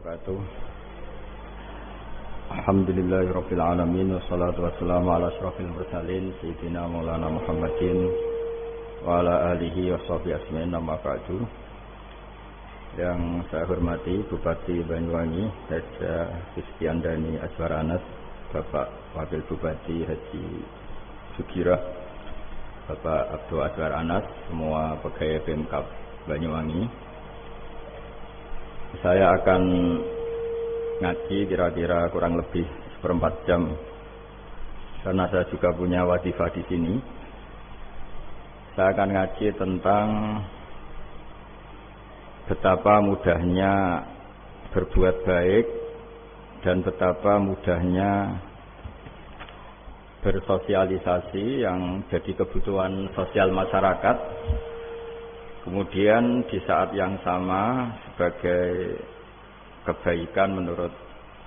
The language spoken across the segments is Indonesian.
wabarakatuh. Alhamdulillahirabbil alamin wassalatu wassalamu ala asyrofil mursalin sayyidina Maulana Muhammadin wa ala alihi washabihi ajmain amma ba'du. Yang saya hormati Bupati Banyuwangi Haji Kristiandani Azwar Anas, Bapak Wakil Bupati Haji Sugirah, Bapak Abdul Azwar Anas, semua pegawai Pemkab Banyuwangi. Saya akan ngaji kira-kira kurang lebih seperempat jam karena saya juga punya wadifah di sini. Saya akan ngaji tentang betapa mudahnya berbuat baik dan betapa mudahnya bersosialisasi yang jadi kebutuhan sosial masyarakat. Kemudian di saat yang sama sebagai kebaikan menurut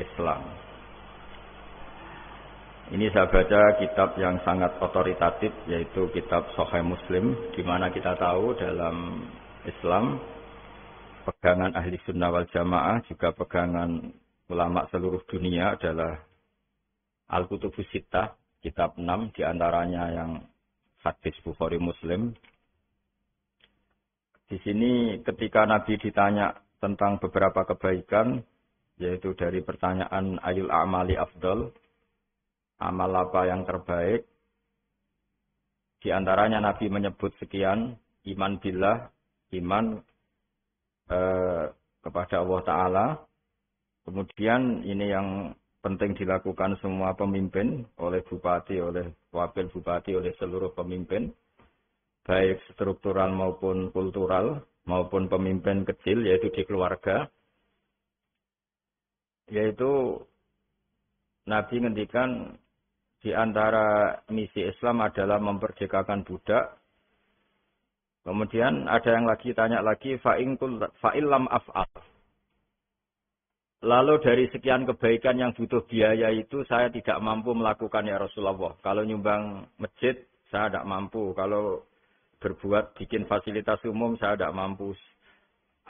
Islam. Ini saya baca kitab yang sangat otoritatif, yaitu kitab Sahih Muslim, di mana kita tahu dalam Islam pegangan ahli sunnah wal jamaah juga pegangan ulama seluruh dunia adalah Al-Kutubus Sittah, kitab 6 diantaranya yang hadis Bukhari Muslim. Di sini ketika Nabi ditanya tentang beberapa kebaikan, yaitu dari pertanyaan ayul a'mali afdal, amal apa yang terbaik, di antaranya Nabi menyebut sekian, iman billah, iman kepada Allah Ta'ala. Kemudian ini yang penting dilakukan semua pemimpin, oleh bupati, oleh wakil bupati, oleh seluruh pemimpin, baik struktural maupun kultural, maupun pemimpin kecil, yaitu di keluarga. Yaitu Nabi ngendikan di antara misi Islam adalah memerdekakan budak. Kemudian ada yang lagi tanya lagi, fa'illam af'al. Lalu dari sekian kebaikan yang butuh biaya itu saya tidak mampu melakukan ya Rasulullah. Kalau nyumbang masjid saya tidak mampu. Kalau berbuat bikin fasilitas umum saya tidak mampu.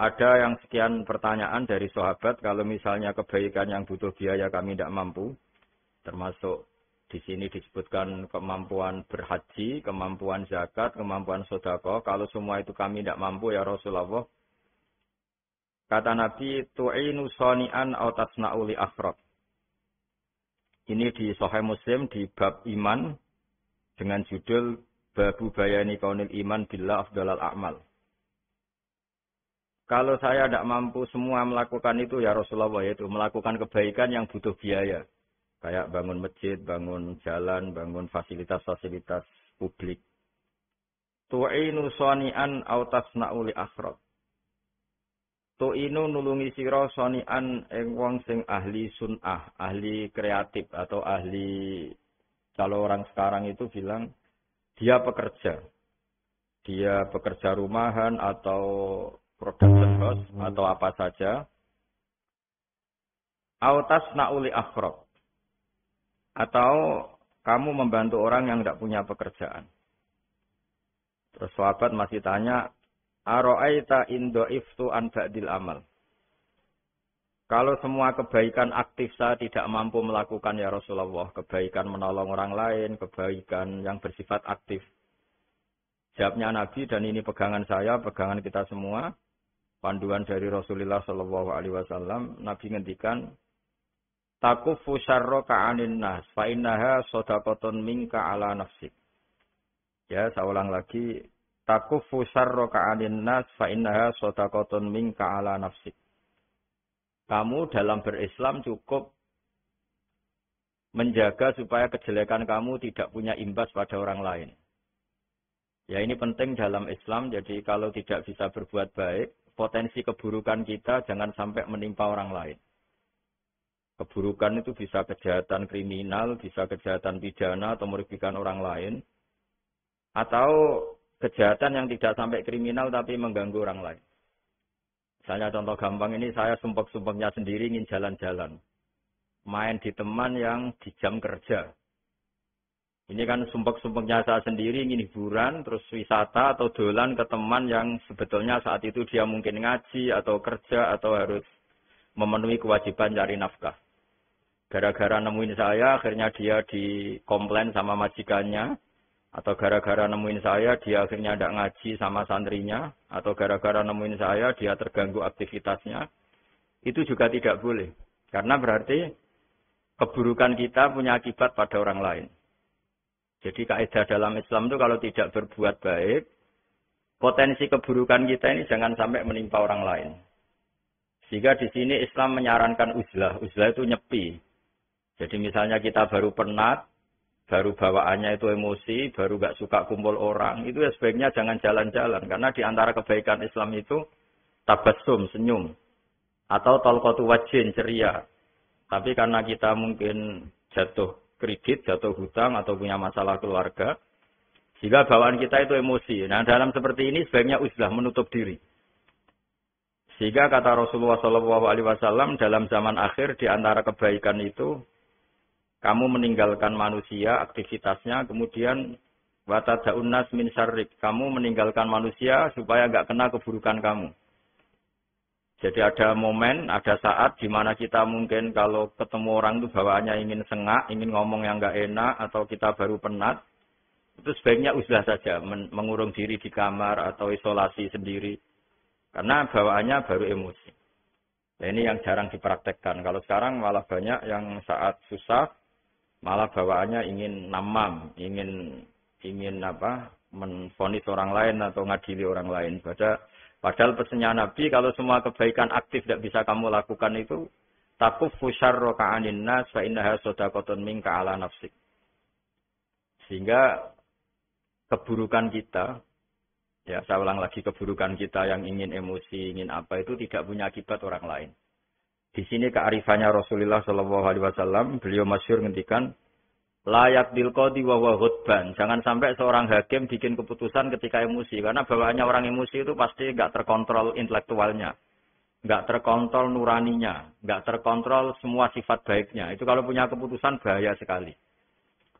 Ada yang sekian pertanyaan dari sahabat, kalau misalnya kebaikan yang butuh biaya kami tidak mampu, termasuk di sini disebutkan kemampuan berhaji, kemampuan zakat, kemampuan sedekah, kalau semua itu kami tidak mampu ya Rasulullah. Kata Nabi, tu'inu shani'an aw tasna'u li akhraq. Ini di Sahih Muslim di bab iman dengan judul Babu bayani kaunil iman billah afdalal a'mal. Kalau saya tidak mampu semua melakukan itu ya Rasulullah, yaitu melakukan kebaikan yang butuh biaya. Kayak bangun masjid, bangun jalan, bangun fasilitas-fasilitas publik. Tu'inu shani'an aw tasna'u li akhraq. Tu'inu nulungi sira shani'an ing wong sing ahli sun'ah, ahli kreatif atau ahli, kalau orang sekarang itu bilang dia pekerja. Dia pekerja rumahan atau production house atau apa saja. Autas na'uli akhraq. Atau kamu membantu orang yang tidak punya pekerjaan. Terus sahabat masih tanya, Aro'aita indo'iftu an ba'dil amal. Kalau semua kebaikan aktif saya tidak mampu melakukan ya Rasulullah, kebaikan menolong orang lain, kebaikan yang bersifat aktif. Jawabnya Nabi, dan ini pegangan saya, pegangan kita semua, panduan dari Rasulullah Shallallahu Alaihi Wasallam. Nabi ngendikan, takufu syarro ka'anin nas, fa innaha sodakotun minka ala nafsik. Ya, saya ulang lagi, takufu syarro ka'anin nas, fa innaha sodakotun minka ala nafsik. Kamu dalam berislam cukup menjaga supaya kejelekan kamu tidak punya imbas pada orang lain. Ya ini penting dalam Islam, jadi kalau tidak bisa berbuat baik, potensi keburukan kita jangan sampai menimpa orang lain. Keburukan itu bisa kejahatan kriminal, bisa kejahatan pidana atau merugikan orang lain. Atau kejahatan yang tidak sampai kriminal tapi mengganggu orang lain. Misalnya contoh gampang ini, saya sumpek-sumpeknya sendiri ingin jalan-jalan. Main di teman yang di jam kerja. Ini kan sumpek-sumpeknya saya sendiri ingin hiburan, terus wisata atau dolan ke teman yang sebetulnya saat itu dia mungkin ngaji atau kerja atau harus memenuhi kewajiban cari nafkah. Gara-gara nemuin saya, akhirnya dia dikomplain sama majikannya. Atau gara-gara nemuin saya, dia akhirnya tidak ngaji sama santrinya. Atau gara-gara nemuin saya, dia terganggu aktivitasnya. Itu juga tidak boleh. Karena berarti keburukan kita punya akibat pada orang lain. Jadi kaidah dalam Islam itu kalau tidak berbuat baik, potensi keburukan kita ini jangan sampai menimpa orang lain. Sehingga di sini Islam menyarankan uzlah. Uzlah itu nyepi. Jadi misalnya kita baru penat, baru bawaannya itu emosi, baru gak suka kumpul orang, itu ya sebaiknya jangan jalan-jalan. Karena di antara kebaikan Islam itu tabassum, senyum. Atau talqatu wajhin, ceria. Tapi karena kita mungkin jatuh kredit, jatuh hutang, atau punya masalah keluarga, sehingga bawaan kita itu emosi. Nah dalam seperti ini sebaiknya uzlah, menutup diri. Sehingga kata Rasulullah SAW dalam zaman akhir di antara kebaikan itu, kamu meninggalkan manusia, aktivitasnya, kemudian watada'un nas min syarrik. Kamu meninggalkan manusia supaya enggak kena keburukan kamu. Jadi ada momen, ada saat di mana kita mungkin kalau ketemu orang itu bawaannya ingin sengak, ingin ngomong yang enggak enak, atau kita baru penat, itu sebaiknya uzlah saja, mengurung diri di kamar atau isolasi sendiri. Karena bawaannya baru emosi. Nah, ini yang jarang dipraktekkan. Kalau sekarang malah banyak yang saat susah, malah bawaannya ingin namam, ingin menvonis orang lain atau ngadili orang lain. Padahal pesannya Nabi, kalau semua kebaikan aktif tidak bisa kamu lakukan itu, takuffu syarra ka'anin nas fa innaha shadaqatun minka ala nafsik. Sehingga keburukan kita, ya saya ulang lagi, keburukan kita yang ingin emosi, ingin apa itu tidak punya akibat orang lain. Di sini kearifannya Rasulullah SAW, beliau masyhur ngendikan, layak dilqadi wa huwa ghadban. Jangan sampai seorang hakim bikin keputusan ketika emosi, karena bawaannya orang emosi itu pasti nggak terkontrol intelektualnya, nggak terkontrol nuraninya, nggak terkontrol semua sifat baiknya. Itu kalau punya keputusan bahaya sekali.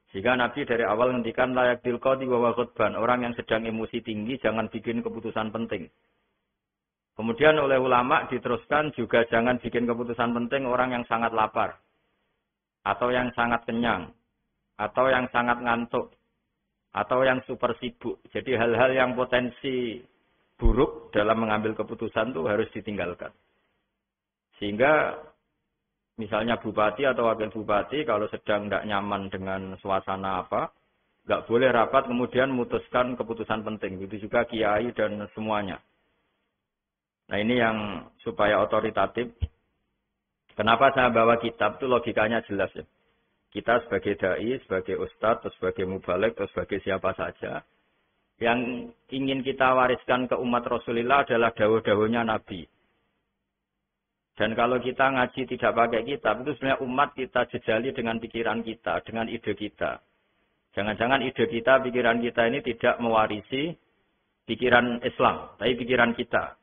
Sehingga Nabi dari awal ngendikan layak dilqadi wa huwa ghadban. Orang yang sedang emosi tinggi jangan bikin keputusan penting. Kemudian oleh ulama diteruskan juga jangan bikin keputusan penting orang yang sangat lapar. Atau yang sangat kenyang. Atau yang sangat ngantuk. Atau yang super sibuk. Jadi hal-hal yang potensi buruk dalam mengambil keputusan itu harus ditinggalkan. Sehingga misalnya bupati atau wakil bupati kalau sedang tidak nyaman dengan suasana apa, nggak boleh rapat kemudian memutuskan keputusan penting. Begitu juga kiai dan semuanya. Nah ini yang supaya otoritatif. Kenapa saya bawa kitab itu logikanya jelas ya. Kita sebagai dai, sebagai ustadz, atau sebagai mubaligh, atau sebagai siapa saja. Yang ingin kita wariskan ke umat Rasulullah adalah dawuh-dawuhnya Nabi. Dan kalau kita ngaji tidak pakai kitab, itu sebenarnya umat kita jejali dengan pikiran kita, dengan ide kita. Jangan-jangan ide kita, pikiran kita ini tidak mewarisi pikiran Islam, tapi pikiran kita.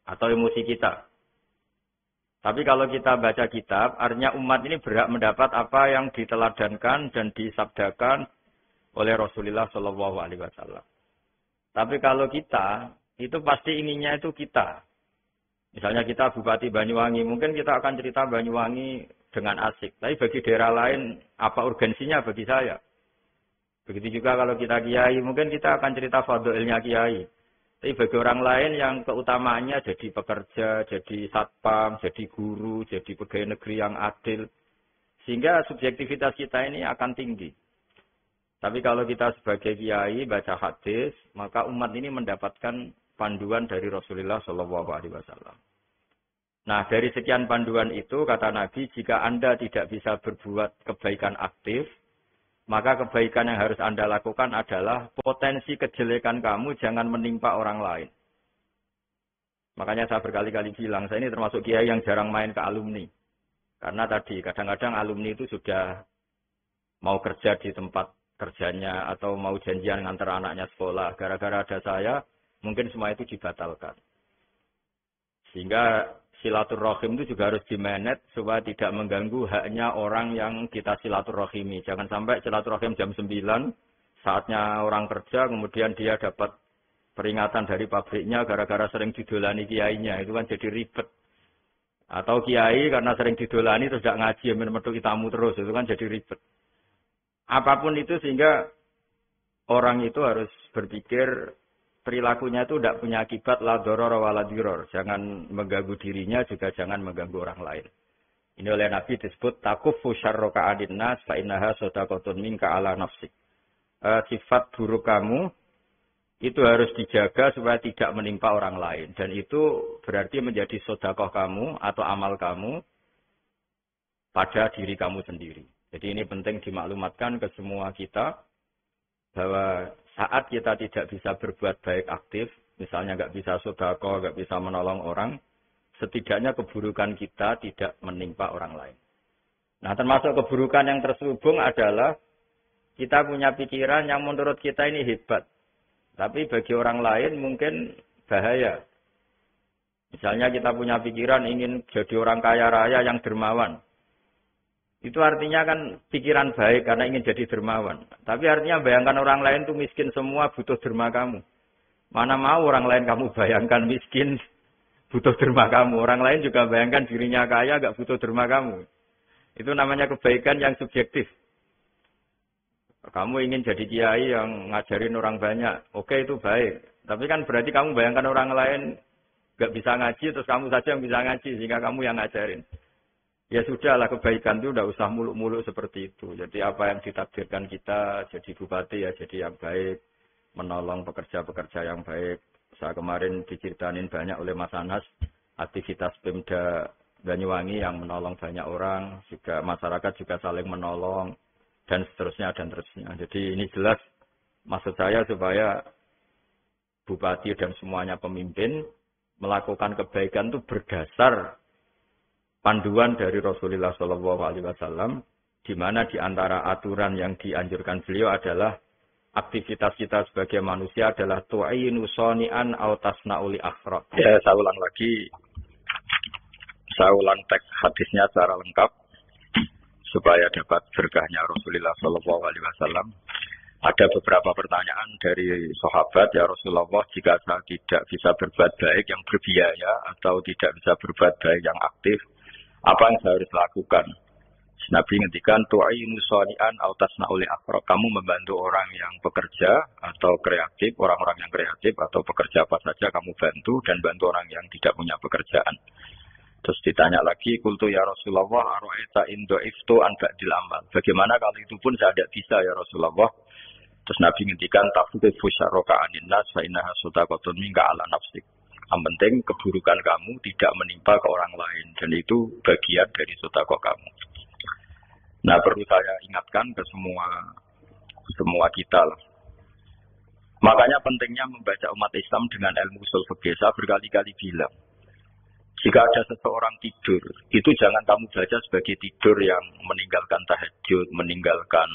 Atau emosi kita. Tapi kalau kita baca kitab, artinya umat ini berhak mendapat apa yang diteladankan dan disabdakan oleh Rasulullah SAW. Tapi kalau kita, itu pasti inginnya itu kita. Misalnya kita Bupati Banyuwangi, mungkin kita akan cerita Banyuwangi dengan asik. Tapi bagi daerah lain, apa urgensinya bagi saya? Begitu juga kalau kita kiai, mungkin kita akan cerita fadhilnya kiai. Tapi bagi orang lain yang keutamaannya jadi pekerja, jadi satpam, jadi guru, jadi pegawai negeri yang adil. Sehingga subjektivitas kita ini akan tinggi. Tapi kalau kita sebagai kiai baca hadis, maka umat ini mendapatkan panduan dari Rasulullah SAW. Nah, dari sekian panduan itu, kata Nabi, jika Anda tidak bisa berbuat kebaikan aktif, maka kebaikan yang harus Anda lakukan adalah potensi kejelekan kamu jangan menimpa orang lain. Makanya saya berkali-kali bilang, saya ini termasuk kiai yang jarang main ke alumni. Karena tadi, kadang-kadang alumni itu sudah mau kerja di tempat kerjanya atau mau janjian ngantar anaknya sekolah. Gara-gara ada saya, mungkin semua itu dibatalkan. Sehingga silaturahim itu juga harus dimanage supaya tidak mengganggu haknya orang yang kita silaturahimi. Jangan sampai silaturahim jam 9, saatnya orang kerja, kemudian dia dapat peringatan dari pabriknya gara-gara sering didolani kiainya. Itu kan jadi ribet. Atau kiai karena sering didolani terus tidak ngaji, metu tamu terus, itu kan jadi ribet. Apapun itu sehingga orang itu harus berpikir perilakunya itu tidak punya akibat la doror wala diror. Jangan mengganggu dirinya, juga jangan mengganggu orang lain. Ini oleh Nabi disebut takufu syarroka adin nas fa innaha sodakotun minka ala nafsik. Sifat buruk kamu itu harus dijaga supaya tidak menimpa orang lain. Dan itu berarti menjadi sodakoh kamu atau amal kamu pada diri kamu sendiri. Jadi ini penting dimaklumatkan ke semua kita bahwa saat kita tidak bisa berbuat baik aktif, misalnya nggak bisa sodakoh, nggak bisa menolong orang, setidaknya keburukan kita tidak menimpa orang lain. Nah, termasuk keburukan yang terselubung adalah kita punya pikiran yang menurut kita ini hebat. Tapi bagi orang lain mungkin bahaya. Misalnya kita punya pikiran ingin jadi orang kaya raya yang dermawan. Itu artinya kan pikiran baik karena ingin jadi dermawan. Tapi artinya bayangkan orang lain itu miskin semua butuh derma kamu. Mana mau orang lain kamu bayangkan miskin butuh derma kamu. Orang lain juga bayangkan dirinya kaya gak butuh derma kamu. Itu namanya kebaikan yang subjektif. Kamu ingin jadi kiai yang ngajarin orang banyak, oke itu baik. Tapi kan berarti kamu bayangkan orang lain gak bisa ngaji, terus kamu saja yang bisa ngaji, sehingga kamu yang ngajarin. Ya sudahlah, kebaikan itu udah usah muluk-muluk seperti itu. Jadi apa yang ditakdirkan kita, jadi bupati ya jadi yang baik, menolong pekerja-pekerja yang baik. Saya kemarin diceritain banyak oleh Mas Anas, aktivitas Pemda Banyuwangi yang menolong banyak orang, juga masyarakat juga saling menolong. Dan seterusnya, dan seterusnya. Jadi ini jelas maksud saya supaya bupati dan semuanya pemimpin melakukan kebaikan itu berdasar panduan dari Rasulullah SAW, di mana di antara aturan yang dianjurkan beliau adalah aktivitas kita sebagai manusia adalah tu'inu soni'an au tasna'uli akhraq. Ya, saya ulang lagi. Saya ulang teks hadisnya secara lengkap supaya dapat berkahnya Rasulullah SAW. Ada beberapa pertanyaan dari sahabat, ya Rasulullah, jika saya tidak bisa berbuat baik yang berbiaya atau tidak bisa berbuat baik yang aktif, apa yang saya harus lakukan? Nabi ngendikan tu'inu shani'an aw tasna'ul akhraq. Kamu membantu orang yang bekerja atau kreatif, orang-orang yang kreatif atau pekerja apa saja kamu bantu, dan bantu orang yang tidak punya pekerjaan. Terus ditanya lagi, kultu ya Rasulullah, ara'aita in dha'iftu an ba'dil amal. Bagaimana kalau itu pun saya tidak bisa ya Rasulullah? Terus Nabi ngendikan tafufu syarraka anin nas fa innaha sadaqatun minka ala nafsik. Yang penting keburukan kamu tidak menimpa ke orang lain, dan itu bagian dari sedekah kamu. Nah, perlu saya ingatkan ke semua kita lah. Makanya pentingnya membaca umat Islam dengan ilmu usul fikih. Saya berkali-kali bilang, jika ada seseorang tidur, itu jangan kamu baca sebagai tidur yang meninggalkan tahajud, meninggalkan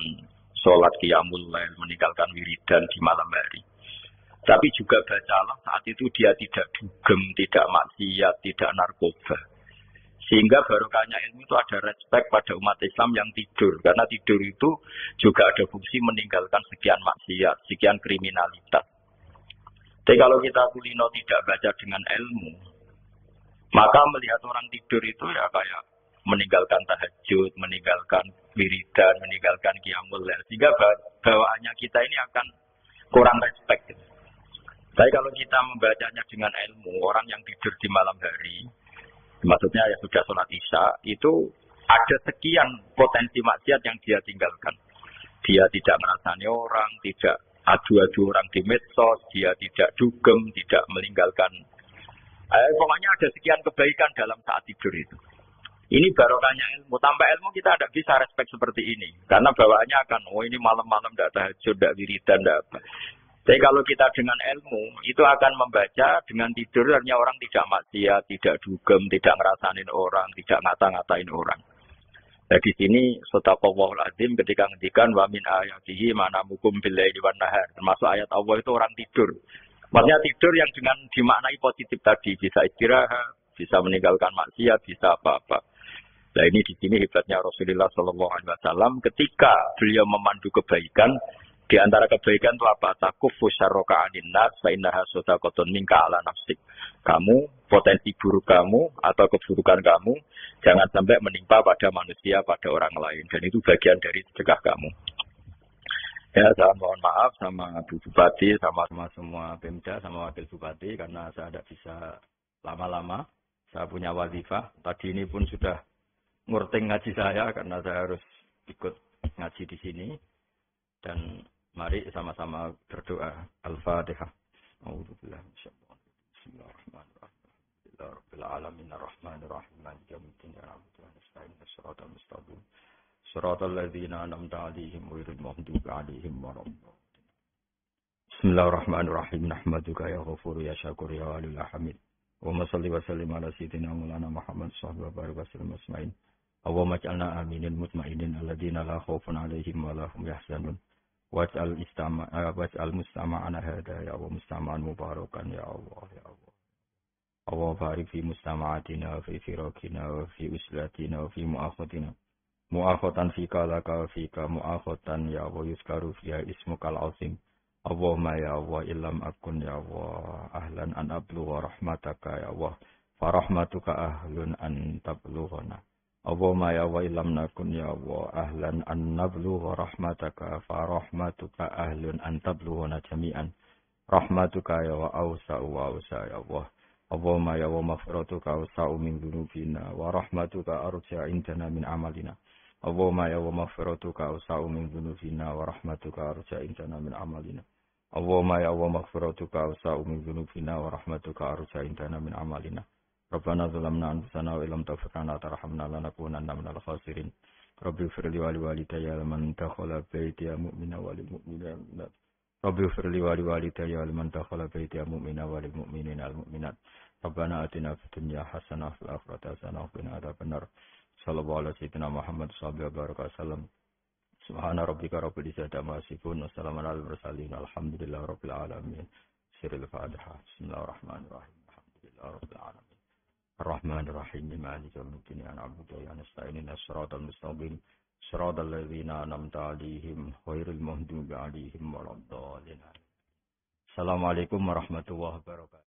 sholat qiyamul lail, meninggalkan wiridan di malam hari. Tapi juga bacalah saat itu dia tidak dugem, tidak maksiat, tidak narkoba. Sehingga barokahnya ilmu itu ada respek pada umat Islam yang tidur. Karena tidur itu juga ada fungsi meninggalkan sekian maksiat, sekian kriminalitas. Tapi kalau kita kulino tidak baca dengan ilmu, maka melihat orang tidur itu ya kayak meninggalkan tahajud, meninggalkan wiridan, meninggalkan qiyamul lail. Sehingga bawaannya kita ini akan kurang respect. Tapi kalau kita membacanya dengan ilmu, orang yang tidur di malam hari, maksudnya ya sudah sholat isya, itu ada sekian potensi maksiat yang dia tinggalkan. Dia tidak merasani orang, tidak adu-adu orang di medsos, dia tidak dugem, tidak meninggalkan. Pokoknya ada sekian kebaikan dalam saat tidur itu. Ini barokahnya ilmu. Tanpa ilmu kita tidak bisa respect seperti ini. Karena bawaannya akan, ini malam-malam tidak tahajud, tidak wiridan, tidak apa. Tapi kalau kita dengan ilmu, itu akan membaca dengan tidur, artinya orang tidak maksiat, tidak dugem, tidak ngerasain orang, tidak ngata-ngatain orang. Nah di sini, Sadaqallahul Azim ketika ngendikan, wa min ayatihi manamukum billaili wan nahar. Termasuk ayat Allah itu orang tidur. Maksudnya tidur yang dengan dimaknai positif tadi, bisa istirahat, bisa meninggalkan maksiat, bisa apa-apa. Nah ini di sini hebatnya Rasulullah SAW ketika beliau memandu kebaikan, Di antara kebaikan itu apa? Takufu syarroka anin nas fa innaha sadaqatun minka ala nafsik. Kamu, potensi buruk kamu atau keburukan kamu jangan sampai menimpa pada manusia, pada orang lain. Dan itu bagian dari sedekah kamu. Ya, saya mohon maaf sama Bu Bupati, sama semua Pemda, sama Wakil Bupati karena saya tidak bisa lama-lama. Saya punya wazifah. Tadi ini pun sudah ngurting ngaji saya karena saya harus ikut ngaji di sini. Dan mari sama-sama berdoa. Al-Fatihah. A'udzubillahi minasyaitonir rajim. Bismillahirrahmanirrahim. Alhamdulillahirabbil alamin arrahmanirrahim maliki yaumiddin ya na'budu wa nasta'in ihdinas mustaqim. Shiratal ladzina an'amta 'alaihim ghairil maghdubi 'alaihim waladdallin. Bismillahirrahmanirrahim. Nahmaduka ya ghafur ya syakur ya walil hamid. Wa shalli wa sallim ala sayyidina Maulana Muhammad sallallahu alaihi wasallam asma'in. Allahumma ij'alna aminin mutmainin alladzina la khaufun 'alaihim wa la hum yahzanun. Waj'al mustama'ana hada ya Allah mustama'an mubarakan ya Allah ya Allah. Allah barik fi mustama'atina wa fi firaqina wa fi uslatina wa fi mu'akhatina. Mu'akhatan fika laka wa fika mu'akhatan ya Allah yuzkaru fiha ismukal azim. Allahumma ya Allah illam akun ya Allah ahlan an ablugha rahmataka ya Allah. Farahmatuka ahlun an tablughana. Allahumma ya Allah illam nakun ya Allah ahlan an nablugha rahmataka farahmatuka ahlun an tablughana jami'an. Rahmatuka ya wa awsa'u wa awsa' ya Allah. Allahumma ya wa maghfiratuka awsa'u min dhunubina wa rahmatuka arja indana min amalina. Allahumma ya wa maghfiratuka awsa'u min dhunubina wa rahmatuka arja indana min amalina. Allahumma ya wa maghfiratuka awsa'u min dhunubina wa rahmatuka arja indana min amalina. Rabbana zalamna anfusana wa illam taghfir lana wa tarhamna lanakunanna minal khasirin. Rabbi ighfir li wa liwalidayya liman dakhala baytiya mu'mina wa lil mu'minina. Rabbi ighfir li wa liwalidayya liman dakhala baytiya mu'mina wa lil mu'minina wal mu'minat. Rabbana atina fid dunya hasanah wa fil akhirati hasanah wa qina adzabannar. Sallallahu alaihi sayyidina Muhammad sallallahu alaihi wasallam. Subhana rabbika rabbil izzati amma yasifun wa salamun alal mursalin. Alhamdulillahi rabbil alamin. Sirrul Fatihah. Bismillahirrahmanirrahim. Alhamdulillahi rabbil alamin. Ar-Rahmanir-Rahim. Maliki yaumiddin. Ya na'budu wa ya nasta'in. Shiratal mustaqim. Shiratal ladzina an'amta 'alaihim ghairil maghdubi 'alaihim waladdallin. Assalamualaikum warahmatullahi wabarakatuh.